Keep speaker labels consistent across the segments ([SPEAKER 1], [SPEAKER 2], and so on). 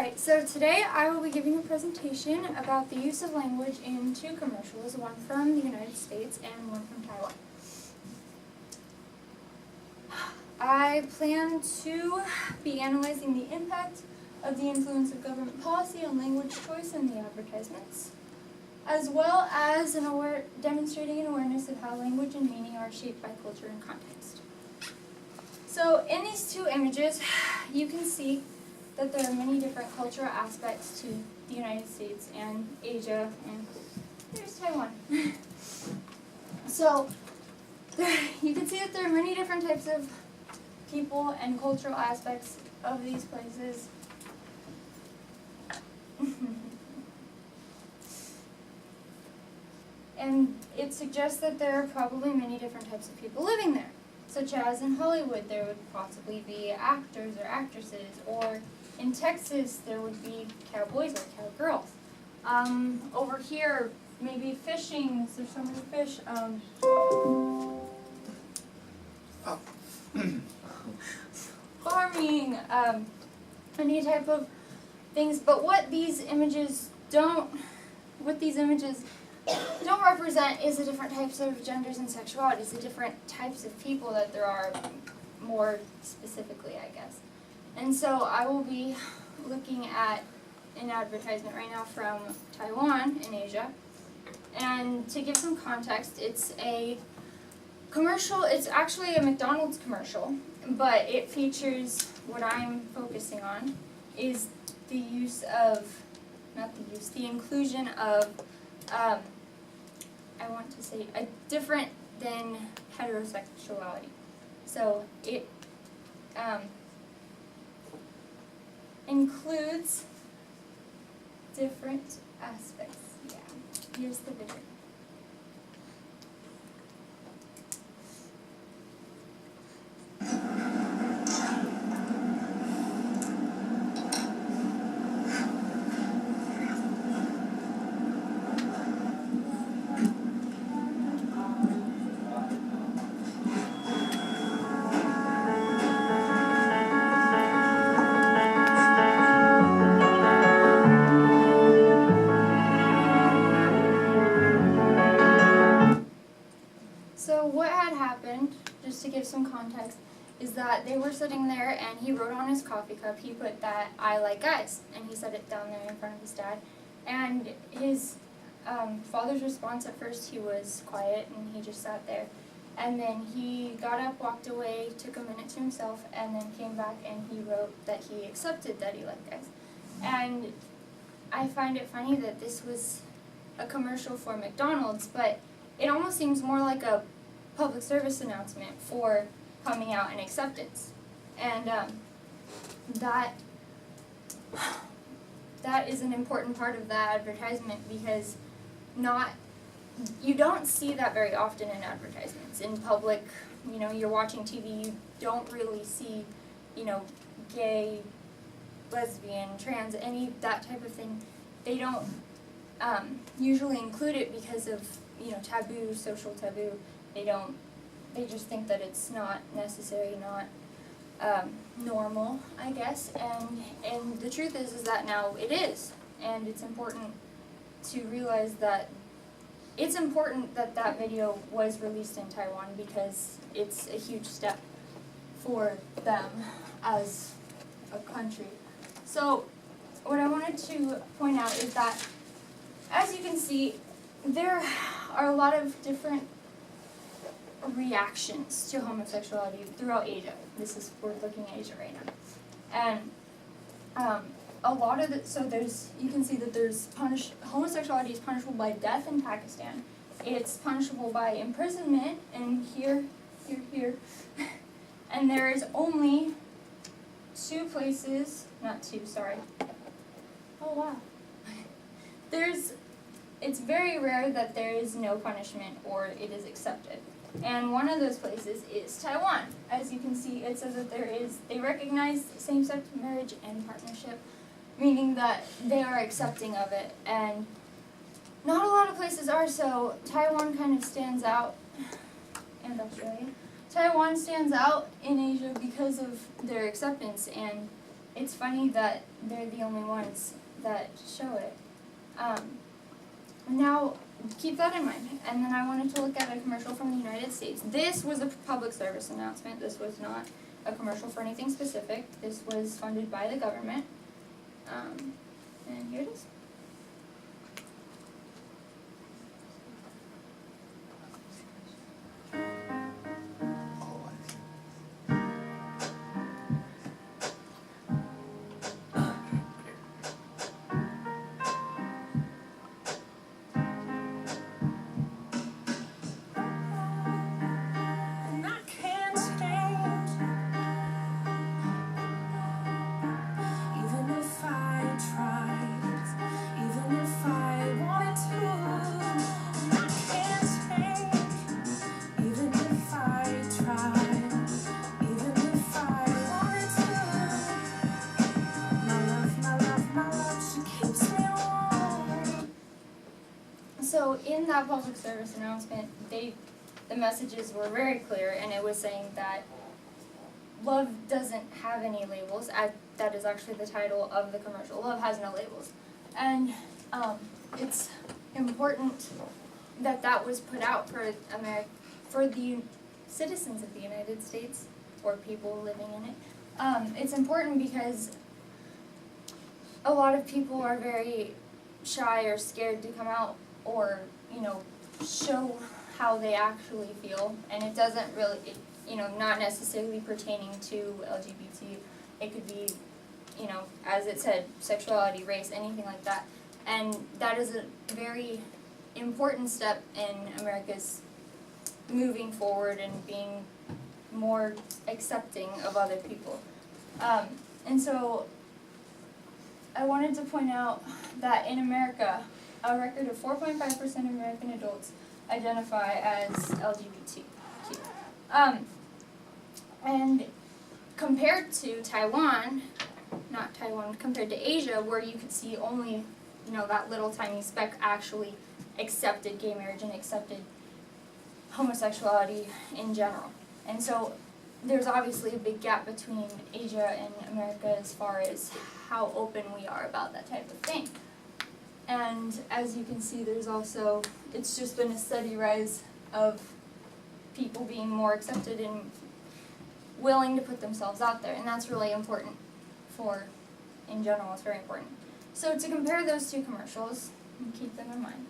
[SPEAKER 1] Alright, so today I will be giving a presentation about the use of language in two commercials, one from the United States and one from Taiwan. I plan to be analyzing the impact of the influence of government policy on language choice in the advertisements, as well as demonstrating an awareness of how language and meaning are shaped by culture and context. So in these two images, you can see that there are many different cultural aspects to the United States and Asia, and there's Taiwan. So you can see that there are many different types of people and cultural aspects of these places. And it suggests that there are probably many different types of people living there, such as in Hollywood there would possibly be actors or actresses, or in Texas there would be cowboys or cowgirls. Over here, maybe fishing, is there so many fish? Farming, any type of things, but what these images don't represent is the different types of genders and sexualities, the different types of people that there are more specifically, I guess. And so I will be looking at an advertisement right now from Taiwan in Asia. And to give some context, it's a commercial, it's actually a McDonald's commercial, but it features, what I'm focusing on, is the use of, the inclusion of, I want to say, a different than heterosexuality. So it includes different aspects. Yeah, here's the video. So what had happened, just to give some context, is that they were sitting there and he wrote on his coffee cup, he put that "I like guys," and he set it down there in front of his dad. And his father's response, at first he was quiet and he just sat there. And then he got up, walked away, took a minute to himself, and then came back and he wrote that he accepted that he liked guys. And I find it funny that this was a commercial for McDonald's, but it almost seems more like a public service announcement for coming out and acceptance. And that is an important part of that advertisement, because you don't see that very often in advertisements. In public, you're watching TV, you don't really see, gay, lesbian, trans, that type of thing. They don't usually include it because of taboo, social taboo. They just think that it's not necessary, not normal, I guess, and the truth is that now it is, and it's important to realize that it's important that that video was released in Taiwan, because it's a huge step for them as a country. So what I wanted to point out is that, as you can see, there are a lot of different reactions to homosexuality throughout Asia. We're looking at Asia right now. And a lot of you can see that homosexuality is punishable by death in Pakistan. It's punishable by imprisonment, and here. And there is only two places, not two, sorry. Oh wow. It's very rare that there is no punishment or it is accepted. And one of those places is Taiwan. As you can see, it says that they recognize same-sex marriage and partnership, meaning that they are accepting of it. And not a lot of places are, so Taiwan kind of stands out, and Australia. Taiwan stands out in Asia because of their acceptance, and it's funny that they're the only ones that show it. Now, keep that in mind. And then I wanted to look at a commercial from the United States. This was a public service announcement. This was not a commercial for anything specific. This was funded by the government. And here it is. So in that public service announcement, the messages were very clear, and it was saying that love doesn't have any labels. That is actually the title of the commercial. Love has no labels. And it's important that that was put out for the citizens of the United States, or people living in it. It's important because a lot of people are very shy or scared to come out or, show how they actually feel, and it doesn't really, not necessarily pertaining to LGBT. It could be, as it said, sexuality, race, anything like that. And that is a very important step in America's moving forward and being more accepting of other people. And so I wanted to point out that in America, a record of 4.5% of American adults identify as LGBTQ. And compared to Taiwan, compared to Asia, where you could see only, that little tiny speck actually accepted gay marriage and accepted homosexuality in general. And so there's obviously a big gap between Asia and America as far as how open we are about that type of thing. And as you can see, there's also, it's just been a steady rise of people being more accepted and willing to put themselves out there, and that's really important in general, it's very important. So to compare those two commercials, and keep them in mind.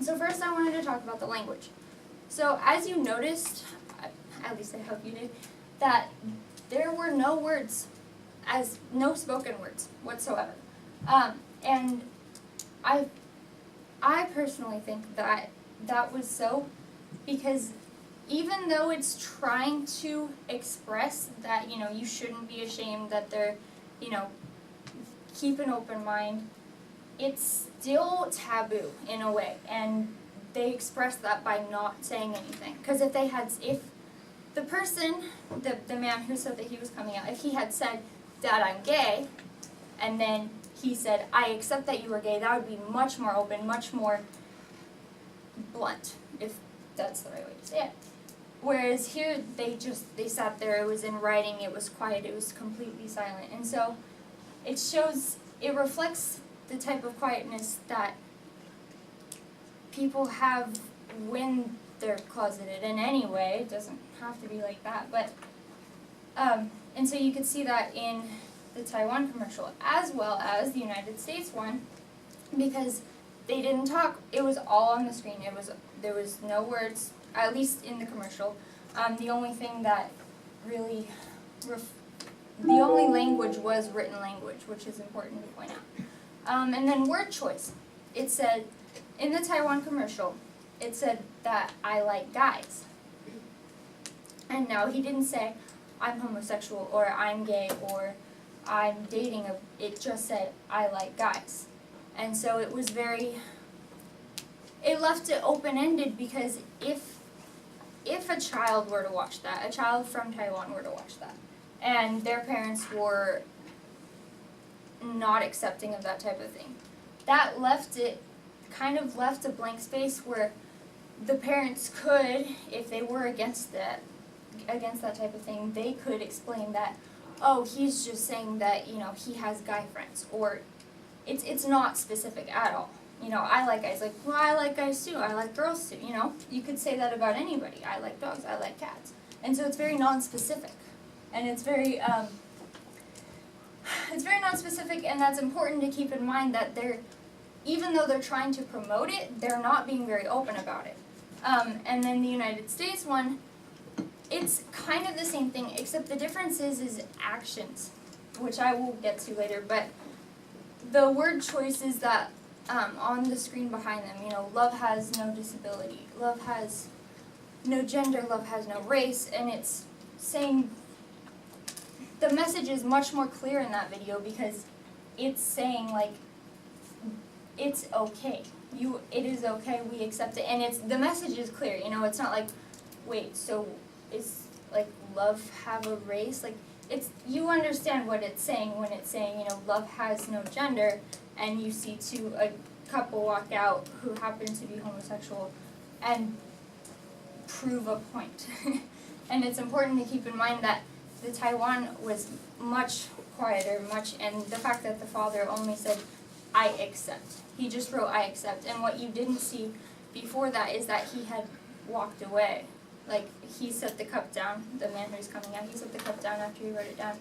[SPEAKER 1] So first I wanted to talk about the language. So as you noticed, at least I hope you did, that there were no words, no spoken words whatsoever. And I personally think that was so, because even though it's trying to express that, you shouldn't be ashamed that they're, keep an open mind, it's still taboo in a way, and they express that by not saying anything. Because if the person, the man who said that he was coming out, if he had said that I'm gay, and then he said, I accept that you are gay, that would be much more open, much more blunt, if that's the right way to say it. Whereas here, they sat there, it was in writing, it was quiet, it was completely silent. And so it reflects the type of quietness that people have when they're closeted in any way. It doesn't have to be like that, but, and so you could see that in the Taiwan commercial, as well as the United States one, because they didn't talk. It was all on the screen. There was no words, at least in the commercial. The only thing that really, the only language was written language, which is important to point out. And then word choice. It said, in the Taiwan commercial, it said that I like guys. And now he didn't say, I'm homosexual, or I'm gay, or I'm dating it just said, I like guys. And so it was it left it open-ended, because if a child were to watch that, a child from Taiwan were to watch that, and their parents were not accepting of that type of thing, that kind of left a blank space where the parents could, if they were against that type of thing, they could explain that, oh, he's just saying that, you know, he has guy friends, or it's not specific at all. You know, I like guys, like, well, I like guys too, I like girls too, you know? You could say that about anybody. I like dogs, I like cats. And so it's very non-specific. And it's very non-specific, and that's important to keep in mind that even though they're trying to promote it, they're not being very open about it. And then the United States one, it's kind of the same thing, except the difference is actions, which I will get to later, but the word choices that on the screen behind them, you know, love has no disability, love has no gender, love has no race, and it's saying, the message is much more clear in that video because it's saying, like, it's okay. It is okay, we accept it, and the message is clear, you know, it's not like, wait, so is, like, love have a race? Like, you understand what it's saying when it's saying, you know, love has no gender, and you see a couple walk out who happen to be homosexual and prove a point. And it's important to keep in mind that the Taiwan was much quieter, and the fact that the father only said, I accept. He just wrote, I accept. And what you didn't see before that is that he had walked away. Like, he set the cup down, the man who's coming out, he set the cup down after he wrote it down.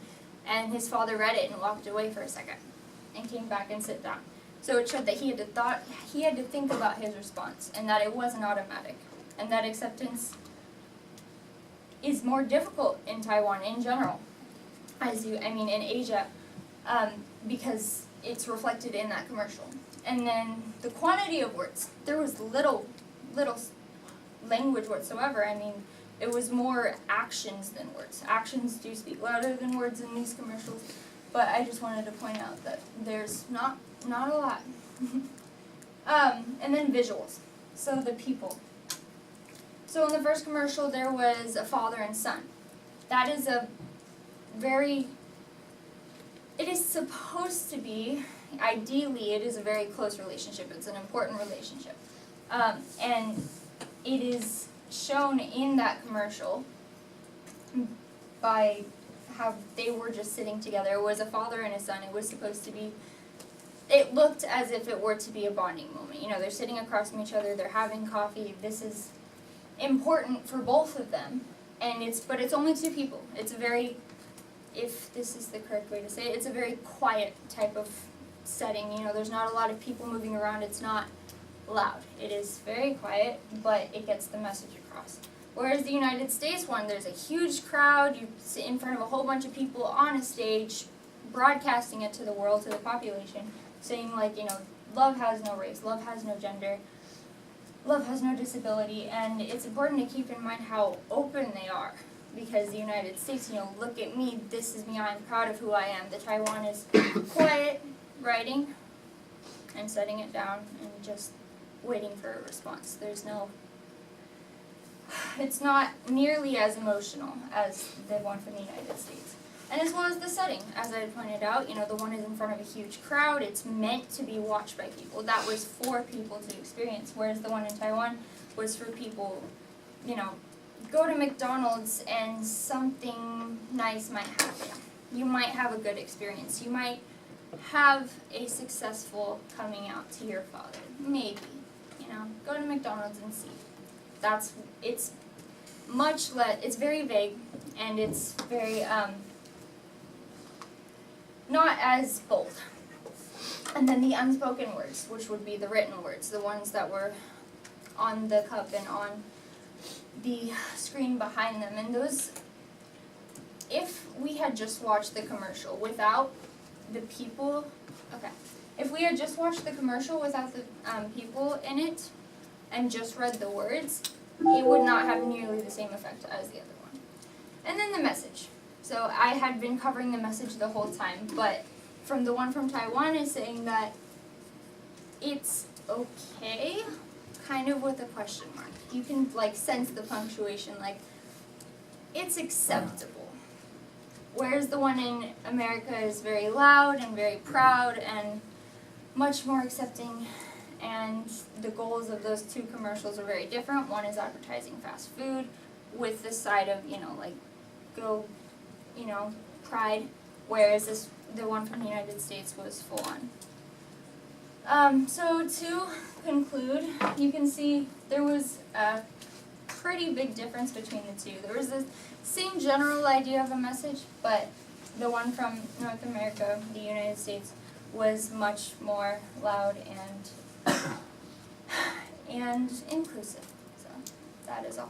[SPEAKER 1] And his father read it and walked away for a second and came back and sat down. So it showed that he had to think about his response, and that it wasn't automatic. And that acceptance is more difficult in Taiwan in general, in Asia, because it's reflected in that commercial. And then the quantity of words, there was little language whatsoever. I mean, it was more actions than words. Actions do speak louder than words in these commercials, but I just wanted to point out that there's not a lot. And then visuals, so the people. So in the first commercial, there was a father and son. That is it is supposed to be, ideally, it is a very close relationship. It's an important relationship. And it is shown in that commercial by how they were just sitting together. It was a father and a son. It was supposed to be, it looked as if it were to be a bonding moment. You know, they're sitting across from each other, they're having coffee. This is important for both of them, but it's only two people. It's a very, if this is the correct way to say it, it's a very quiet type of setting. You know, there's not a lot of people moving around. It's not loud. It is very quiet, but it gets the message across. Whereas the United States one, there's a huge crowd. You sit in front of a whole bunch of people on a stage, broadcasting it to the world, to the population, saying, like, you know, love has no race, love has no gender, love has no disability. And it's important to keep in mind how open they are, because the United States, you know, look at me, this is me, I'm proud of who I am. The Taiwan is quiet, writing and setting it down and just waiting for a response. It's not nearly as emotional as the one from the United States. And as well as the setting, as I pointed out, you know, the one is in front of a huge crowd. It's meant to be watched by people. That was for people to experience, whereas the one in Taiwan was for people, you know, go to McDonald's and something nice might happen. You might have a good experience. You might have a successful coming out to your father. Maybe, you know, go to McDonald's and see. It's much less, it's very vague, and it's very, not as bold. And then the unspoken words, which would be the written words, the ones that were on the cup and on the screen behind them. And those, if we had just watched the commercial without the people, if we had just watched the commercial without the people in it and just read the words, it would not have nearly the same effect as the other one. And then the message. So I had been covering the message the whole time, but from the one from Taiwan is saying that it's okay, kind of with a question mark. You can, like, sense the punctuation, like, it's acceptable. Whereas the one in America is very loud and very proud and much more accepting, and the goals of those two commercials are very different. One is advertising fast food with the side of, you know, like, go, you know, pride, whereas the one from the United States was full on. So to conclude, you can see there was a pretty big difference between the two. There was the same general idea of a message, but the one from North America, the United States, was much more loud and inclusive. So that is all.